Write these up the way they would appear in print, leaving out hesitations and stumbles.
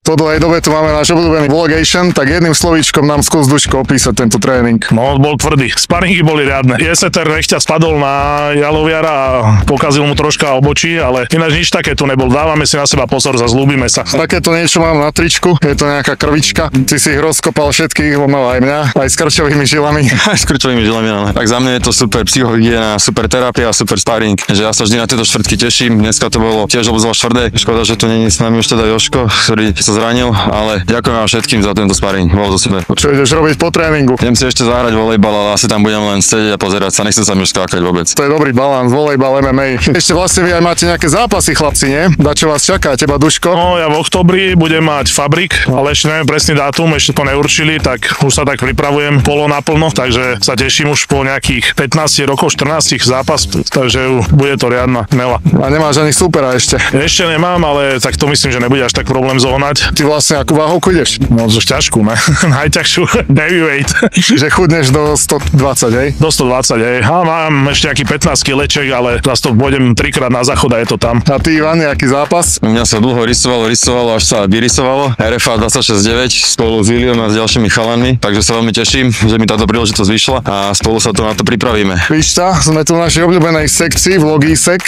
Po dlhej dobe tu máme náš obľúbený vlogation, tak jedným slovíčkom nám skús, Duško, opísať tento tréning. No, bol tvrdý. Sparingy boli riadne. Jeseter nechťa spadol na Jaloviara a pokazil mu troška obočí, ale ináč nič také tu nebol. Dávame si na seba pozor, zazľúbime sa. Takéto niečo mám na tričku, je to nejaká krvička. Ty si ich rozkopal všetkých, mal aj mňa, aj s krčovými žilami. Aj s krčovými žilami, ale tak za mňa je to super psychohygiena, super terapia a super sparing. Že ja sa vždy na tieto štvrtky teším. Dneska to bolo tiež obzvlášť tvrdé. Škoda, že tu nie je s nami už teda Joško, ktorý sa zranil, ale ďakujem vám všetkým za tento sparing. Bolo to super. Čo ideš robiť po tréningu? Idem si ešte zahrať volejbal, ale asi tam budem len sedieť a pozerať sa. Nechcem sa mi už skákať vôbec. To je dobrý balans, volejbal, MMA. Ešte vlastne vy aj máte nejaké zápasy, chlapci, nie? Čo vás čaká, teba, Duško? No, ja v októbri budem mať Fabrik, ale ešte neviem presný dátum, ešte to neurčili, tak už sa tak pripravujem polo naplno, takže sa teším už po nejakých 15 rokov, 14 zápas, takže bude to riadna mela. A nemáš ani supera ešte? Ešte nemám, ale tak to myslím, že nebude až tak problém zohnať. Ty vlastne akú váhovku ideš? No, už ťažkú, ne? Najťažšiu, heavyweight. Že chudneš do 120, hej? Do 120, hej. A mám ešte nejaký 15 kileček, ale zase to pôjdem 3-krát na záchod a je to tam. A ty, Ivan, nejaký zápas? U mňa sa dlho rysovalo, až sa vyrysovalo. RFA 26.9 spolu s Iliom a s ďalšími chalanmi, takže sa veľmi teším, že mi táto príležitosť vyšla a spolu sa to na to pripravíme. Víšta, sme tu v našej obľúbenej sekcii, vlogisek.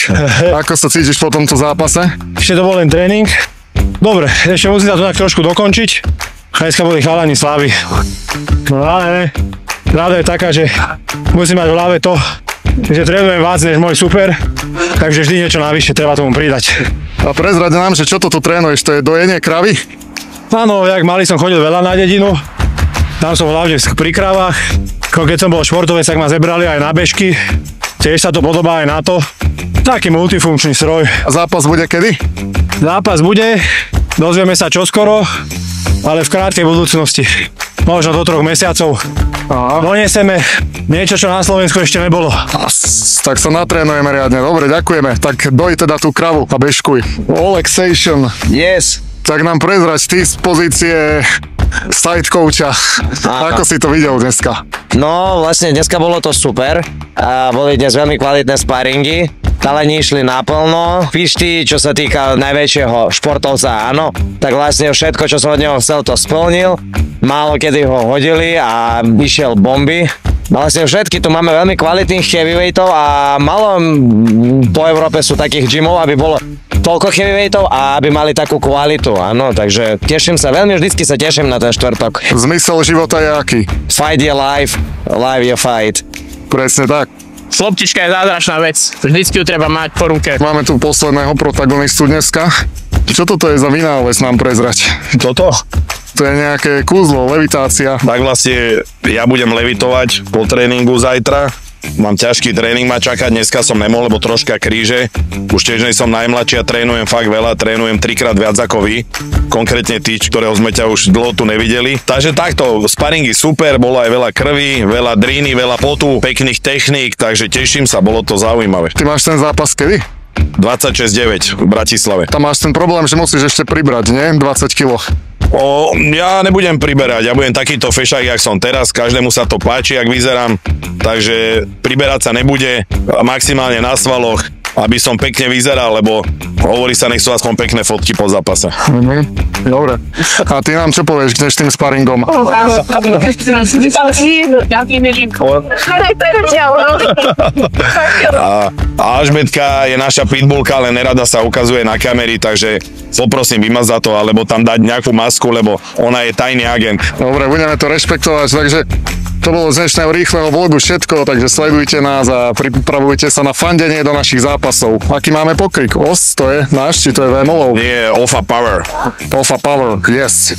Ako sa cítiš po tomto zápase? Ešte to bol len tréning. Dobre, ešte musím sa to tak trošku dokončiť. Dneska boli chalani slávy. No ale pravda je taká, že musím mať v hlave to, že trénujem viac než môj super, takže vždy niečo navyše treba tomu pridať. A prezrať nám, že čo toto trénuješ, to je dojenie kravy? Áno, jak malý som chodil veľa na dedinu, tam som hlavne pri kravách. Keď som bol športovec, tak ma zebrali aj na bežky, tiež sa to podobá aj na to. Taký multifunkčný stroj. A zápas bude kedy? Zápas bude, dozvieme sa čoskoro, ale v krátkej budúcnosti. Možno do 3 mesiacov. Donieseme niečo, čo na Slovensku ešte nebolo. Tak sa natrénujeme riadne. Dobre, ďakujeme. Tak doj teda tú kravu a bežkuj. Relaxation. Yes. Tak nám prezrať ty z pozície side coacha. Ako si to videl dneska? No, vlastne dneska bolo to super. Boli dnes veľmi kvalitné sparingy. Chalani išli naplno. Pišty, čo sa týka najväčšieho športovca, áno. Tak vlastne všetko, čo som od neho chcel, to splnil. Málo kedy ho hodili a išiel bomby. Vlastne všetky tu máme veľmi kvalitných heavyweightov a malo po Európe sú takých gymov, aby bolo toľko heavyweightov a aby mali takú kvalitu, áno, takže teším sa, veľmi vždycky sa teším na ten štvrtok. Zmysel života je aký? Fight je life, life je fight. Presne tak. Loptička je zázračná vec, vždycky ju treba mať po ruke. Máme tu posledného protagonistu dneska. Čo toto je za vynález, nám prezrať? Toto? To je nejaké kúzlo, levitácia. Tak vlastne ja budem levitovať po tréningu zajtra. Mám ťažký tréning ma čakať, dneska som nemohol, lebo troška kríže. Už tiež nie som najmladší a trénujem fakt veľa, trénujem 3-krát viac ako vy. Konkrétne tí, ktorého sme ťa už dlho tu nevideli. Takže takto, sparingy super, bolo aj veľa krvi, veľa dríny, veľa potu, pekných techník, takže teším sa, bolo to zaujímavé. Ty máš ten zápas kedy? 26.9 v Bratislave. Tam máš ten problém, že musíš ešte pribrať, nie? 20 kg. Ja nebudem priberať, ja budem takýto fešák, jak som teraz, každému sa to páči, jak vyzerám, takže priberať sa nebude, maximálne na svaloch, aby som pekne vyzeral, lebo hovorí sa, nech sú aspoň pekné fotky po zápase. Dobre. A ty nám čo povieš k dnešným sparingom? Alžbetka je naša pitbullka, ale nerada sa ukazuje na kamery, takže poprosím vymazať to, alebo tam dať nejakú masku, lebo ona je tajný agent. Dobre, budeme to rešpektovať, takže to bolo z dnešného rýchleho vlogu všetko, takže sledujte nás a pripravujte sa na fandenie do našich zápasov. Aký máme pokrik? OS, to je náš, či to je VMO-ov? Nie, Alpha Power. Alpha Power, yes.